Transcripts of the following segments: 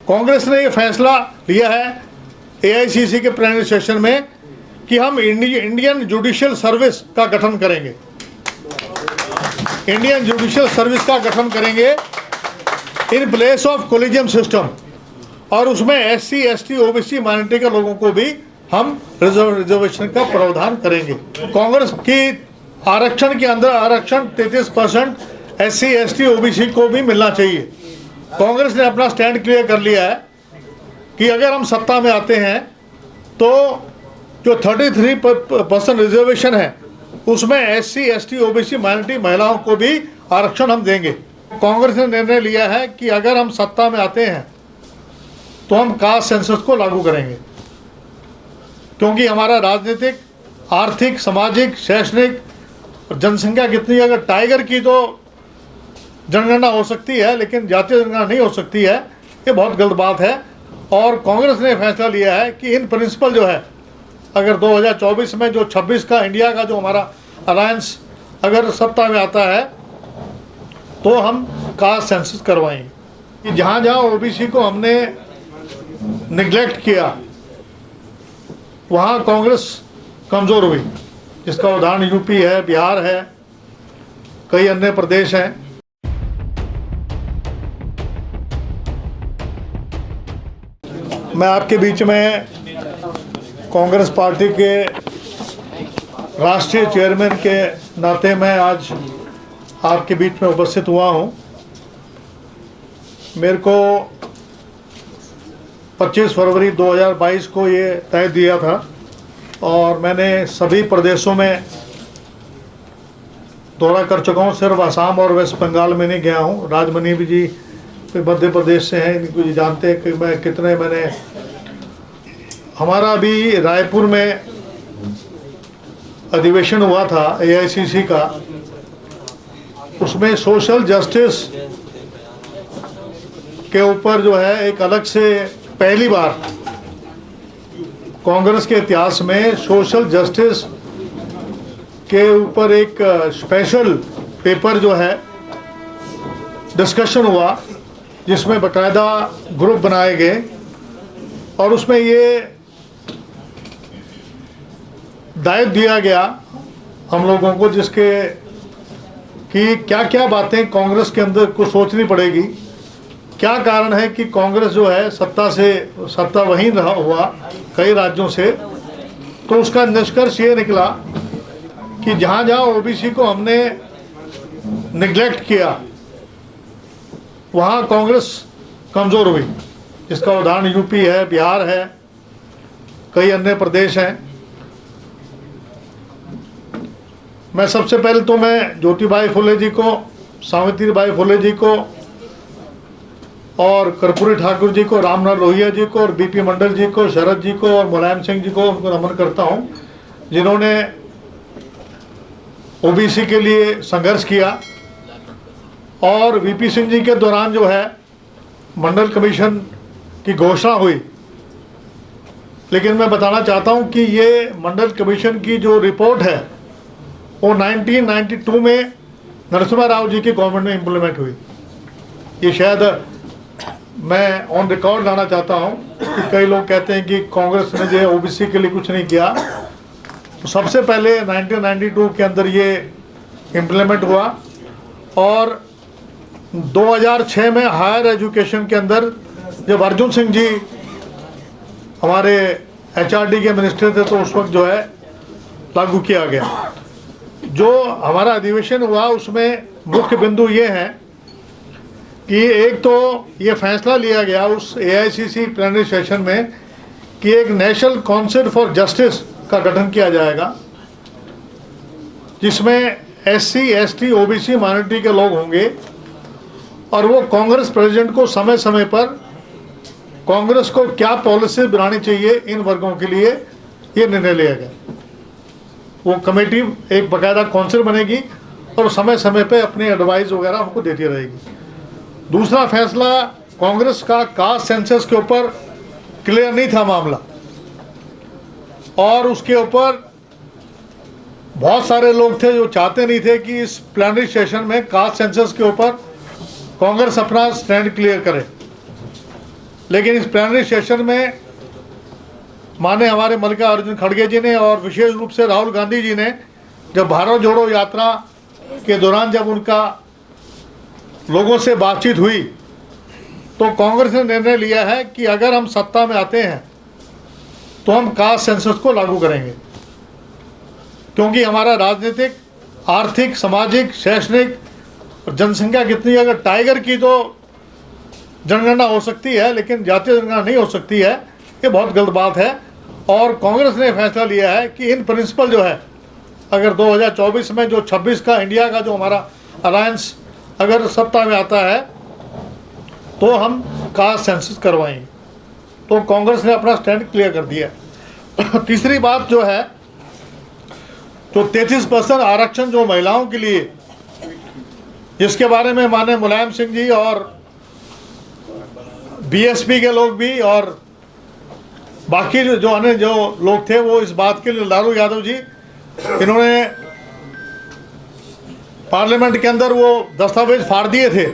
कांग्रेस ने ये फैसला लिया है एआईसीसी के प्लेनरी सेशन में कि हम इंडियन जुडिशियल सर्विस का गठन करेंगे। इंडियन जुडिशियल सर्विस का गठन करेंगे in place of collegium system, और उसमें एससी, एसटी, ओबीसी माइनॉरिटी के लोगों को भी हम रिजर्वेशन का प्रावधान करेंगे। कांग्रेस की आरक्षण के अंदर आरक्षण 33% एससी, एसटी, ओबीसी को भी मिलना चाहिए। कांग्रेस ने अपना स्टैंड क्लियर कर लिया है कि अगर हम सत्ता में आते हैं तो जो 33% रिजर्वेशन है उसमें एससी, एसटी, ओबीसी माइनॉरिटी महिलाओं को भी आरक्षण हम देंगे। कांग्रेस ने निर्णय लिया है कि अगर हम सत्ता में आते हैं तो हम कास्ट सेंसस को लागू करेंगे, क्योंकि हमारा राजनीतिक, आर्थिक, सामाजिक, शैक्षणिक और जनसंख्या कितनी, अगर टाइगर की तो जनगणना हो सकती है लेकिन जातीय जनगणना नहीं हो सकती है, ये बहुत गलत बात है। और कांग्रेस ने फैसला लिया है कि इन प्रिंसिपल जो है, अगर 2024 में जो 26 का इंडिया का जो हमारा अलायंस अगर सत्ता में आता है तो हम कास्ट सेंसस करवाएंगे। कि जहाँ जहाँ ओबीसी को हमने निगलेक्ट किया वहाँ कांग्रेस कमज़ोर हुई, जिसका उदाहरण यूपी है, बिहार है, कई अन्य प्रदेश हैं। मैं आपके बीच में कांग्रेस पार्टी के राष्ट्रीय चेयरमैन के नाते मैं आज आपके बीच में उपस्थित हुआ हूं। मेरे को 25 फरवरी 2022 को ये तय दिया था और मैंने सभी प्रदेशों में दौरा कर चुका हूँ। सिर्फ असम और वेस्ट बंगाल में नहीं गया हूँ। राजमनी भी जी मध्य प्रदेश से हैं, इनको जी जानते हैं कि मैं कितने मैंने। हमारा अभी रायपुर में अधिवेशन हुआ था एआईसीसी का, उसमें सोशल जस्टिस के ऊपर जो है एक अलग से पहली बार कांग्रेस के इतिहास में सोशल जस्टिस के ऊपर एक स्पेशल पेपर जो है डिस्कशन हुआ, जिसमें बाकायदा ग्रुप बनाए गए और उसमें ये दायित्व दिया गया हम लोगों को, जिसके कि क्या क्या बातें कांग्रेस के अंदर को सोचनी पड़ेगी, क्या कारण है कि कांग्रेस जो है सत्ता वहीं रहा हुआ कई राज्यों से। तो उसका निष्कर्ष ये निकला कि जहाँ जहाँ ओबीसी को हमने निगलेक्ट किया वहाँ कांग्रेस कमज़ोर हुई, जिसका उदाहरण यूपी है, बिहार है, कई अन्य प्रदेश हैं। मैं सबसे पहले तो मैं ज्योतिबाई फुले जी को, सावित्रीबाई फुले जी को और कर्पूरी ठाकुर जी को, रामनाथ लोहिया जी को और बीपी मंडल जी को, शरद जी को और मुलायम सिंह जी को, उनको नमन करता हूं, जिन्होंने ओबीसी के लिए संघर्ष किया। और वीपी सिंह जी के दौरान जो है मंडल कमीशन की घोषणा हुई, लेकिन मैं बताना चाहता हूं कि ये मंडल कमीशन की जो रिपोर्ट है वो 1992 में नरसिम्हा राव जी की गवर्नमेंट में इम्प्लीमेंट हुई। ये शायद मैं ऑन रिकॉर्ड लाना चाहता हूं कि कई लोग कहते हैं कि कांग्रेस ने जो है ओबीसी के लिए कुछ नहीं किया। तो सबसे पहले 1992 के अंदर ये इम्प्लीमेंट हुआ और 2006 में हायर एजुकेशन के अंदर जब अर्जुन सिंह जी हमारे एचआरडी के मिनिस्टर थे तो उस वक्त जो है लागू किया गया। जो हमारा अधिवेशन हुआ उसमें मुख्य बिंदु ये हैं कि एक तो ये फैसला लिया गया उस एआईसीसी प्लेनरी सेशन में कि एक नेशनल काउंसिल फॉर जस्टिस का गठन किया जाएगा, जिसमें एससी, एसटी, ओबीसी माइनॉरिटी के लोग होंगे और वो कांग्रेस प्रेसिडेंट को समय समय पर कांग्रेस को क्या पॉलिसी बनानी चाहिए इन वर्गों के लिए ये निर्णय लिया गया। वो कमेटी एक बाकायदा काउंसिल बनेगी और समय समय पे अपनी एडवाइस वगैरह हमको देती रहेगी। दूसरा फैसला कांग्रेस का कास्ट सेंसस के ऊपर क्लियर नहीं था मामला, और उसके ऊपर बहुत सारे लोग थे जो चाहते नहीं थे कि इस प्लेनरी सेशन में कास्ट सेंसस के ऊपर कांग्रेस अपना स्टैंड क्लियर करे। लेकिन इस प्लेनरी सेशन में माननीय हमारे मल्लिकार्जुन खड़गे जी ने और विशेष रूप से राहुल गांधी जी ने जब भारत जोड़ो यात्रा के दौरान जब उनका लोगों से बातचीत हुई तो कांग्रेस ने निर्णय लिया है कि अगर हम सत्ता में आते हैं तो हम कास्ट सेंसस को लागू करेंगे, क्योंकि हमारा राजनीतिक, आर्थिक, सामाजिक, शैक्षणिक और जनसंख्या कितनी, अगर टाइगर की तो जनगणना हो सकती है लेकिन जातीय जनगणना नहीं हो सकती है, ये बहुत गलत बात है। और कांग्रेस ने फैसला लिया है कि इन प्रिंसिपल जो है, अगर 2024 में जो 26 का इंडिया का जो हमारा अलायंस अगर सत्ता में आता है तो हम कास्ट सेंसस करवाएंगे। तो कांग्रेस ने अपना स्टैंड क्लियर कर दिया। तीसरी बात जो है, तो 33% आरक्षण जो महिलाओं के लिए, जिसके बारे में माननीय मुलायम सिंह जी और बीएसपी के लोग भी और बाकी जो अन्य जो लोग थे वो इस बात के लिए, लालू यादव जी, इन्होंने पार्लियामेंट के अंदर वो दस्तावेज फाड़ दिए थे।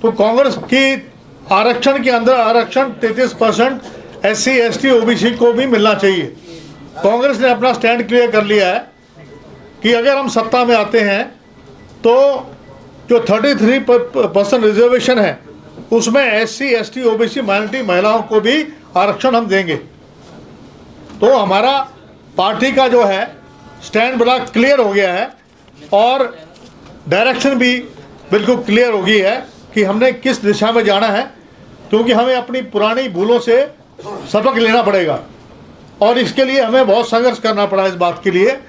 तो कांग्रेस की आरक्षण के अंदर आरक्षण 33% SC ST OBC को भी मिलना चाहिए। कांग्रेस ने अपना स्टैंड क्लियर कर लिया है कि अगर हम सत्ता में आते हैं तो जो 33% रिजर्वेशन है उसमें SC ST OBC माइनॉरिटी महिलाओं को भी आरक्षण हम देंगे। तो हमारा पार्टी का जो है स्टैंड बड़ा क्लियर हो गया है और डायरेक्शन भी बिल्कुल क्लियर हो गई है कि हमने किस दिशा में जाना है, क्योंकि हमें अपनी पुरानी भूलों से सबक लेना पड़ेगा और इसके लिए हमें बहुत संघर्ष करना पड़ा। इस बात के लिए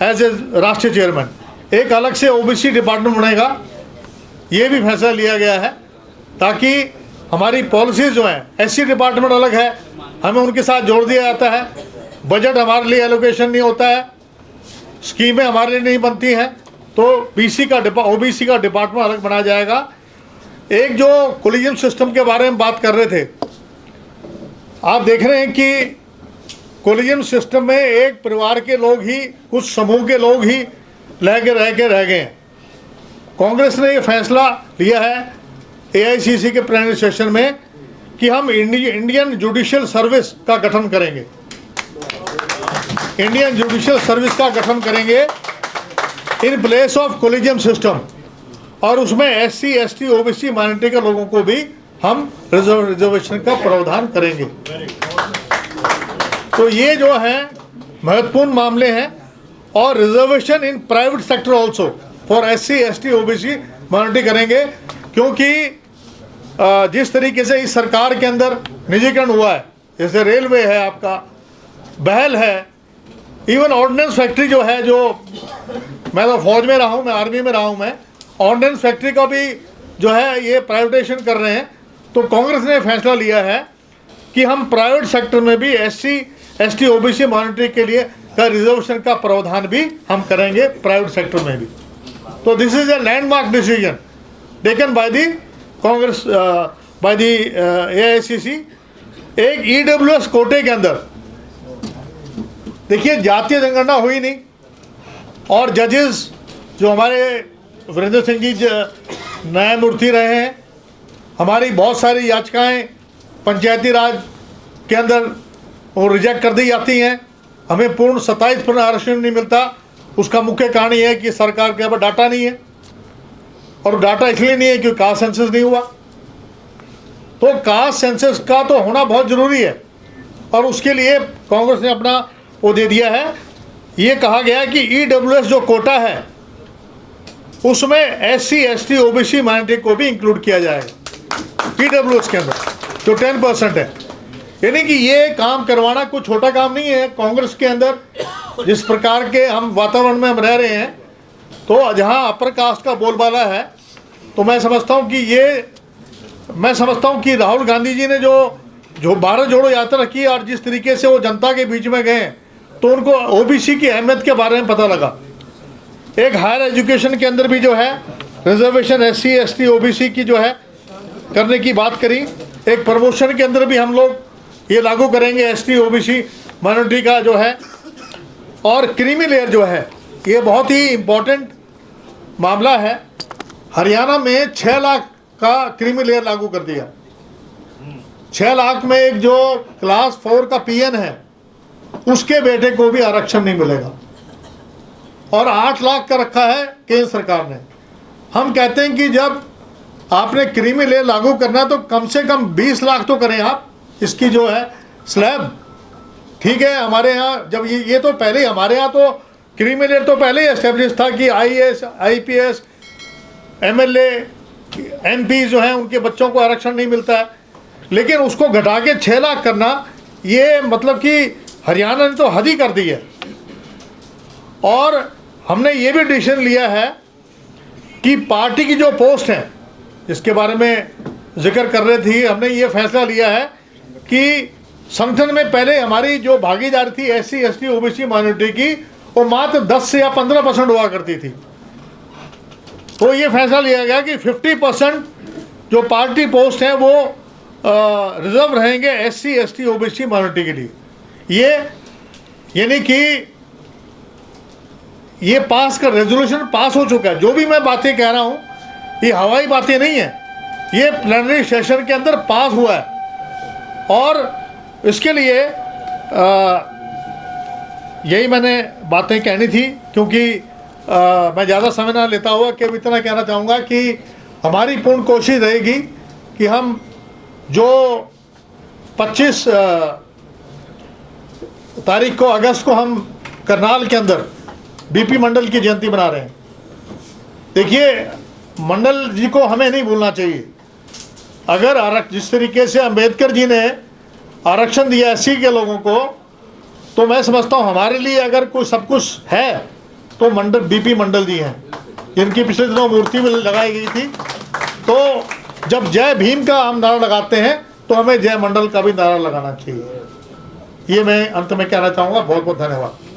एज ए राष्ट्रीय चेयरमैन एक अलग से OBC डिपार्टमेंट बनेगा, ये भी फैसला लिया गया है, ताकि हमारी पॉलिसीज़ जो हैं, SC डिपार्टमेंट अलग है, हमें उनके साथ जोड़ दिया जाता है, बजट हमारे लिए एलोकेशन नहीं होता है, स्कीमें हमारे लिए नहीं बनती हैं, तो OBC का डिपार्टमेंट अलग बनाया जाएगा। एक जो कोलिजियम सिस्टम के बारे में बात कर रहे थे, आप देख रहे हैं कि कोलिजियम सिस्टम में एक परिवार के लोग ही, कुछ समूह के लोग ही रह गए हैं। कांग्रेस ने ये फैसला लिया है AICC के प्लेनरी सेशन में कि हम इंडियन जुडिशियल सर्विस का गठन करेंगे, इंडियन जुडिशियल सर्विस का गठन करेंगे in place of collegium system, और उसमें SC ST OBC माइनॉरिटी के लोगों को भी हम रिजर्वेशन का प्रावधान करेंगे। तो ये जो है महत्वपूर्ण मामले हैं। और reservation in private sector also for SC ST OBC minority करेंगे, क्योंकि जिस तरीके से इस सरकार के अंदर निजीकरण हुआ है, जैसे रेलवे है, आपका बहल है, इवन ऑर्डिनेंस फैक्ट्री जो है, जो मैं तो फौज में रहा हूँ, मैं आर्मी में रहा हूँ, मैं ऑर्डिनेंस फैक्ट्री का भी जो है ये प्राइवेटाइजेशन कर रहे हैं। तो कांग्रेस ने फैसला लिया है कि हम प्राइवेट सेक्टर में भी SC ST OBC माइनॉरिटी के लिए का रिजर्वेशन का प्रावधान भी हम करेंगे, प्राइवेट सेक्टर में भी। तो this is a landmark decision taken by the Congress, by the AICC। एक EWS कोटे के अंदर देखिए जातीय जनगणना हुई नहीं, और जजेस जो हमारे वीरेंद्र सिंह जी न्यायमूर्ति रहे हैं, हमारी बहुत सारी याचिकाएं पंचायती राज के अंदर वो रिजेक्ट कर दी जाती हैं, हमें पूर्ण 27% आरक्षण नहीं मिलता। उसका मुख्य कारण ये है कि सरकार के पास डाटा नहीं है, और डाटा इसलिए नहीं है क्योंकि कास्ट सेंसस नहीं हुआ। तो कास्ट सेंसस का तो होना बहुत ज़रूरी है, और उसके लिए कांग्रेस ने अपना वो दे दिया है। ये कहा गया है कि EWS जो कोटा है उसमें SC ST OBC माइनॉरिटी को भी इंक्लूड किया जाएगा EWS के अंदर, जो 10% है। यानी कि ये काम करवाना कोई छोटा काम नहीं है। कांग्रेस के अंदर जिस प्रकार के हम वातावरण में हम रह रहे हैं, तो जहाँ अपर कास्ट का बोलबाला है, तो मैं समझता हूँ कि राहुल गांधी जी ने जो भारत जोड़ो यात्रा की और जिस तरीके से वो जनता के बीच में गए, तो उनको OBC की अहमियत के बारे में पता लगा। एक हायर एजुकेशन के अंदर भी जो है रिजर्वेशन SC ST OBC की जो है करने की बात करी। एक प्रमोशन के अंदर भी हम लोग ये लागू करेंगे ST OBC माइनॉरिटी का जो है। और क्रीमी लेयर जो है, ये बहुत ही इम्पोर्टेंट मामला है। हरियाणा में 6 लाख का क्रीमी लेयर लागू कर दिया। 6 लाख में एक जो क्लास 4 का पीएन है उसके बेटे को भी आरक्षण नहीं मिलेगा, और 8 लाख का रखा है केंद्र सरकार ने। हम कहते हैं कि जब आपने क्रीमी लेयर लागू करना तो कम से कम 20 लाख तो करें आप इसकी जो है स्लैब। ठीक है, हमारे यहाँ जब ये तो पहले ही हमारे यहाँ तो क्रीमी लेयर तो पहले ही एस्टेब्लिश था कि आईएएस, आईपीएस, एमएलए, एमपी जो हैं उनके बच्चों को आरक्षण नहीं मिलता है, लेकिन उसको घटा के 6 लाख करना, ये मतलब कि हरियाणा ने तो हद ही कर दी है। और हमने ये भी डिसीजन लिया है कि पार्टी की जो पोस्ट है, इसके बारे में जिक्र कर रहे थे, हमने ये फैसला लिया है कि संगठन में पहले हमारी जो भागीदारी थी एससी, एसटी, ओबीसी माइनॉरिटी की, वो मात्र 10 से या 15% हुआ करती थी। तो ये फैसला लिया गया कि 50% जो पार्टी पोस्ट हैं वो रिजर्व रहेंगे एससी, एसटी, ओबीसी माइनॉरिटी के लिए। ये यानी कि ये पास का रेजोल्यूशन पास हो चुका है। जो भी मैं बातें कह रहा हूँ ये हवाई बातें नहीं है, ये प्लेनरी सेशन के अंदर पास हुआ है। और इसके लिए यही मैंने बातें कहनी थी, क्योंकि मैं ज़्यादा समय ना लेता हुआ केवल इतना कहना चाहूँगा कि हमारी पूर्ण कोशिश रहेगी कि हम जो 25 तारीख को अगस्त को हम करनाल के अंदर बीपी मंडल की जयंती मना रहे हैं। देखिए, मंडल जी को हमें नहीं भूलना चाहिए। अगर जिस तरीके से अंबेडकर जी ने आरक्षण दिया एससी के लोगों को, तो मैं समझता हूँ हमारे लिए अगर कोई सब कुछ है तो मंडल बीपी मंडल जी हैं, जिनकी पिछले दिनों मूर्ति में लगाई गई थी। तो जब जय भीम का हम नारा लगाते हैं तो हमें जय मंडल का भी नारा लगाना चाहिए। ये मैं अंत में कहना चाहूँगा। बहुत बहुत धन्यवाद।